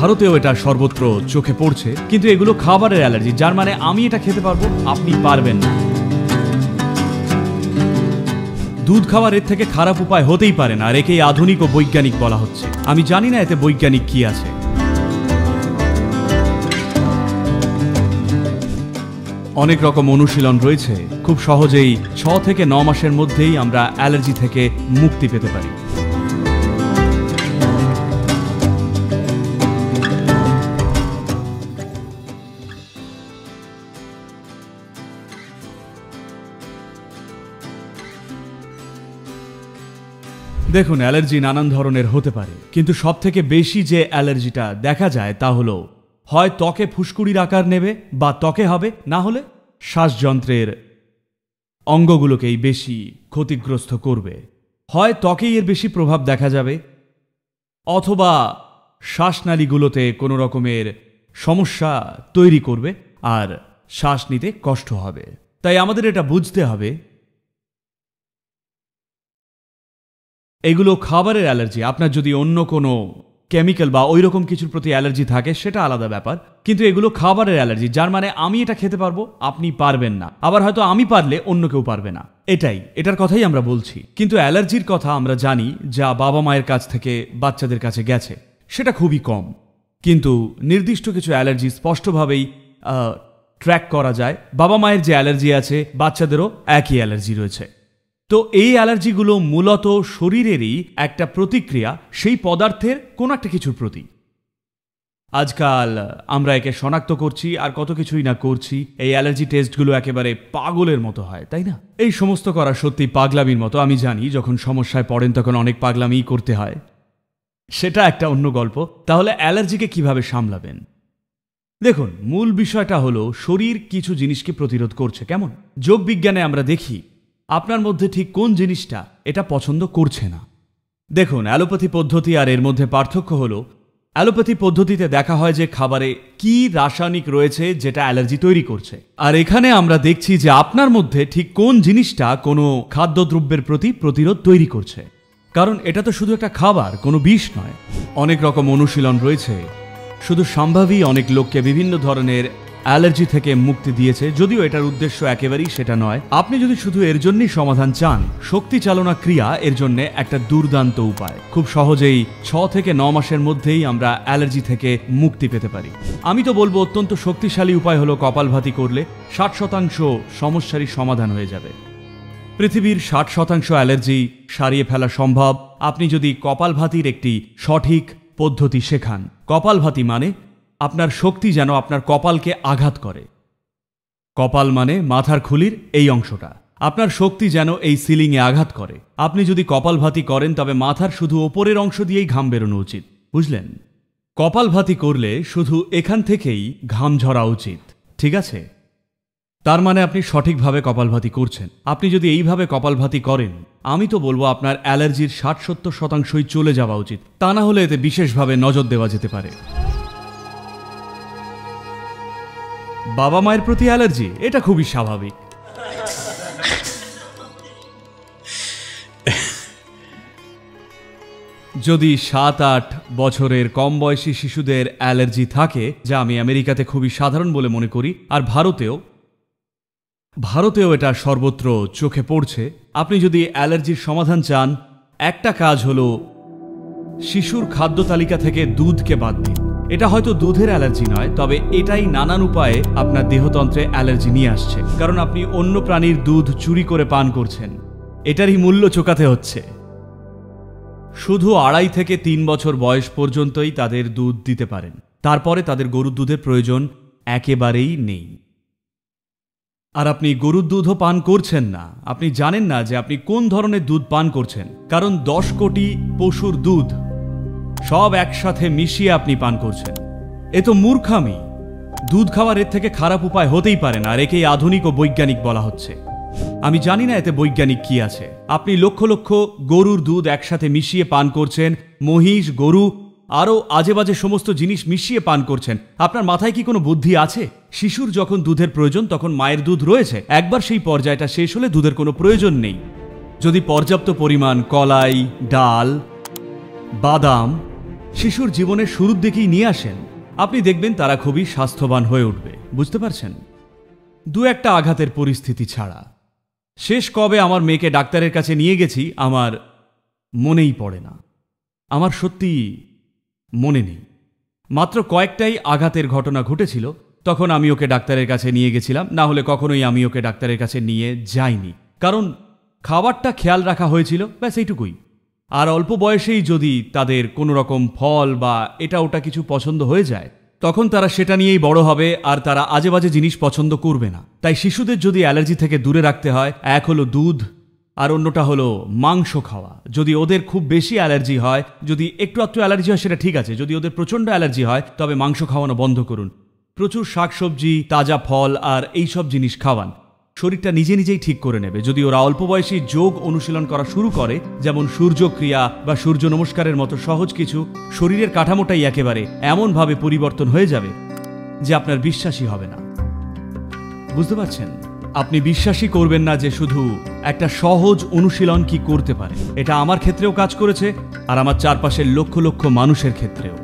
ভারতেও এটা সর্বত্র চোখে পড়ছে, কিন্তু এগুলো খাবারের অ্যালার্জি, যার মানে আমি এটা খেতে পারবো, আপনি পারবেন না। দুধ খাওয়ার এর থেকে খারাপ উপায় হতেই পারে না, আর একেই আধুনিক ও বৈজ্ঞানিক বলা হচ্ছে। আমি জানি না এতে বৈজ্ঞানিক কি আছে। অনেক রকম অনুশীলন রয়েছে, খুব সহজেই 6 থেকে 9 মাসের মধ্যেই আমরা অ্যালার্জি থেকে মুক্তি পেতে পারি। দেখুন, অ্যালার্জি নানান ধরনের হতে পারে, কিন্তু সব থেকে বেশি যে অ্যালার্জিটা দেখা যায় তা হলো হয় ত্বকে ফুসকুড়ির আকার নেবে বা ত্বকে হবে, না হলে শ্বাসযন্ত্রের অঙ্গগুলোকেই বেশি ক্ষতিগ্রস্ত করবে। হয় ত্বকেই এর বেশি প্রভাব দেখা যাবে, অথবা শ্বাসনালীগুলোতে কোনো রকমের সমস্যা তৈরি করবে আর শ্বাস নিতে কষ্ট হবে। তাই আমাদের এটা বুঝতে হবে এগুলো খাবারের অ্যালার্জি। আপনার যদি অন্য কোনো কেমিক্যাল বা ওই রকম কিছুর প্রতি অ্যালার্জি থাকে সেটা আলাদা ব্যাপার, কিন্তু এগুলো খাবারের অ্যালার্জি, যার মানে আমি এটা খেতে পারবো, আপনি পারবেন না। আবার হয়তো আমি পারলে অন্য কেউ পারবে না। এটার কথাই আমরা বলছি। কিন্তু অ্যালার্জির কথা আমরা জানি যা বাবা মায়ের কাছ থেকে বাচ্চাদের কাছে গেছে সেটা খুবই কম, কিন্তু নির্দিষ্ট কিছু অ্যালার্জি স্পষ্টভাবেই ট্র্যাক করা যায়। বাবা মায়ের যে অ্যালার্জি আছে বাচ্চাদেরও একই অ্যালার্জি রয়েছে। তো এই অ্যালার্জিগুলো মূলত শরীরেরই একটা প্রতিক্রিয়া সেই পদার্থের কোন একটা কিছুর প্রতি। আজকাল আমরা একে শনাক্ত করছি আর কত কিছুই না করছি। এই অ্যালার্জি টেস্টগুলো একেবারে পাগলের মতো হয়, তাই না? এই সমস্ত করা সত্যি পাগলামির মতো। আমি জানি যখন সমস্যায় পড়েন তখন অনেক পাগলামিই করতে হয়, সেটা একটা অন্য গল্প। তাহলে অ্যালার্জিকে কিভাবে সামলাবেন? দেখুন, মূল বিষয়টা হলো শরীর কিছু জিনিসকে প্রতিরোধ করছে। কেমন? যোগবিজ্ঞানে আমরা দেখি আপনার মধ্যে ঠিক কোন জিনিসটা এটা পছন্দ করছে না। দেখুন, অ্যালোপ্যাথি পদ্ধতি আর এর মধ্যে পার্থক্য হলো অ্যালোপ্যাথি পদ্ধতিতে দেখা হয় যে খাবারে কি রাসায়নিক রয়েছে যেটা অ্যালার্জি তৈরি করছে, আর এখানে আমরা দেখছি যে আপনার মধ্যে ঠিক কোন জিনিসটা কোনো খাদ্যদ্রব্যের প্রতি প্রতিরোধ তৈরি করছে। কারণ এটা তো শুধু একটা খাবার, কোনো বিষ নয়। অনেক রকম অনুশীলন রয়েছে, শুধু সম্ভাবী অনেক লোককে বিভিন্ন ধরনের অ্যালার্জি থেকে মুক্তি দিয়েছে, যদিও এটার উদ্দেশ্য একেবারেই সেটা নয়। আপনি যদি শুধু এর জন্যই সমাধান চান, শক্তি চালনা ক্রিয়া এর জন্য একটা দুর্দান্ত উপায়। খুব সহজেই 6 থেকে 9 মাসের মধ্যেই আমরা অ্যালার্জি থেকে মুক্তি পেতে পারি। আমি তো বলবো অত্যন্ত শক্তিশালী উপায় হলো কপালভাতি করলে 60% সমস্যারই সমাধান হয়ে যাবে। পৃথিবীর 60% অ্যালার্জি সারিয়ে ফেলা সম্ভব আপনি যদি কপালভাতির একটি সঠিক পদ্ধতি শেখান। কপালভাতি মানে আপনার শক্তি যেন আপনার কপালকে আঘাত করে। কপাল মানে মাথার খুলির এই অংশটা। আপনার শক্তি যেন এই সিলিংয়ে আঘাত করে। আপনি যদি কপালভাতি করেন তবে মাথার শুধু ওপরের অংশ দিয়েই ঘাম বেরোনো উচিত, বুঝলেন? কপালভাতি করলে শুধু এখান থেকেই ঘাম ঝরা উচিত, ঠিক আছে? তার মানে আপনি সঠিকভাবে কপালভাতি করছেন। আপনি যদি এইভাবে কপালভাতি করেন, আমি তো বলবো আপনার অ্যালার্জির 60-70%ই চলে যাওয়া উচিত। তা না হলে এতে বিশেষভাবে নজর দেওয়া যেতে পারে। বাবা মায়ের প্রতি অ্যালার্জি এটা খুবই স্বাভাবিক। যদি 7-8 বছরের কম বয়সী শিশুদের অ্যালার্জি থাকে, যা আমি আমেরিকাতে খুবই সাধারণ বলে মনে করি, আর ভারতেও এটা সর্বত্র চোখে পড়ছে। আপনি যদি অ্যালার্জির সমাধান চান, একটা কাজ হলো শিশুর খাদ্য তালিকা থেকে দুধকে বাদ দিন। এটা হয়তো দুধের অ্যালার্জি নয়, তবে এটাই নানান উপায়ে আপনার দেহতন্ত্রে অ্যালার্জি নিয়ে আসছে, কারণ আপনি অন্য প্রাণীর দুধ চুরি করে পান করছেন। এটারই মূল্য চোকাতে হচ্ছে। শুধু 2.5 থেকে 3 বছর বয়স পর্যন্তই তাদের দুধ দিতে পারেন, তারপরে তাদের গরুর দুধের প্রয়োজন একেবারেই নেই। আর আপনি গরুর দুধও পান করছেন না, আপনি জানেন না যে আপনি কোন ধরনের দুধ পান করছেন, কারণ 10 কোটি পশুর দুধ সব একসাথে মিশিয়ে আপনি পান করছেন। এ তো মূর্খামি। দুধ খাওয়ার এর থেকে খারাপ উপায় হতেই পারে না, আর একেই আধুনিক ও বৈজ্ঞানিক বলা হচ্ছে। আমি জানি না এতে বৈজ্ঞানিক কি আছে। আপনি লক্ষ লক্ষ গরুর দুধ একসাথে মিশিয়ে পান করছেন, মহিষ, গরু আরও আজে বাজে সমস্ত জিনিস মিশিয়ে পান করছেন। আপনার মাথায় কি কোনো বুদ্ধি আছে? শিশুর যখন দুধের প্রয়োজন তখন মায়ের দুধ রয়েছে, একবার সেই পর্যায়টা শেষ হলে দুধের কোনো প্রয়োজন নেই। যদি পর্যাপ্ত পরিমাণ কলাই, ডাল, বাদাম, শিশুর জীবনের শুরুর দিকেই নিয়ে আসেন, আপনি দেখবেন তারা খুবই স্বাস্থ্যবান হয়ে উঠবে। বুঝতে পারছেন? দু একটা আঘাতের পরিস্থিতি ছাড়া। শেষ কবে আমার মেয়েকে ডাক্তারের কাছে নিয়ে গেছি আমার মনেই পড়ে না, আমার সত্যি মনে নেই। মাত্র কয়েকটাই আঘাতের ঘটনা ঘটেছিল, তখন আমি ওকে ডাক্তারের কাছে নিয়ে গেছিলাম, না হলে কখনোই আমি ওকে ডাক্তারের কাছে নিয়ে যাইনি। কারণ খাবারটা খেয়াল রাখা হয়েছিল, ব্যাস এইটুকুই। আর অল্প বয়সেই যদি তাদের কোনো রকম ফল বা এটা ওটা কিছু পছন্দ হয়ে যায়, তখন তারা সেটা নিয়েই বড় হবে আর তারা আজে বাজে জিনিস পছন্দ করবে না। তাই শিশুদের যদি অ্যালার্জি থেকে দূরে রাখতে হয়, এক হলো দুধ আর অন্যটা হলো মাংস খাওয়া। যদি ওদের খুব বেশি অ্যালার্জি হয়, যদি একটু আধটু অ্যালার্জি হয় সেটা ঠিক আছে, যদি ওদের প্রচণ্ড অ্যালার্জি হয় তবে মাংস খাওয়ানো বন্ধ করুন। প্রচুর শাকসবজি, তাজা ফল আর এইসব জিনিস খাওয়ান। শরীরটা নিজে নিজেই ঠিক করে নেবে। যদি ওরা অল্প বয়সী যোগ অনুশীলন করা শুরু করে, যেমন সূর্যক্রিয়া বা সূর্য নমস্কারের মতো সহজ কিছু, শরীরের কাঠামোটাই একেবারে এমনভাবে পরিবর্তন হয়ে যাবে যে আপনার বিশ্বাসই হবে না। বুঝতে পারছেন? আপনি বিশ্বাসই করবেন না যে শুধু একটা সহজ অনুশীলন কি করতে পারে। এটা আমার ক্ষেত্রেও কাজ করেছে আর আমার চারপাশের লক্ষ লক্ষ মানুষের ক্ষেত্রেও।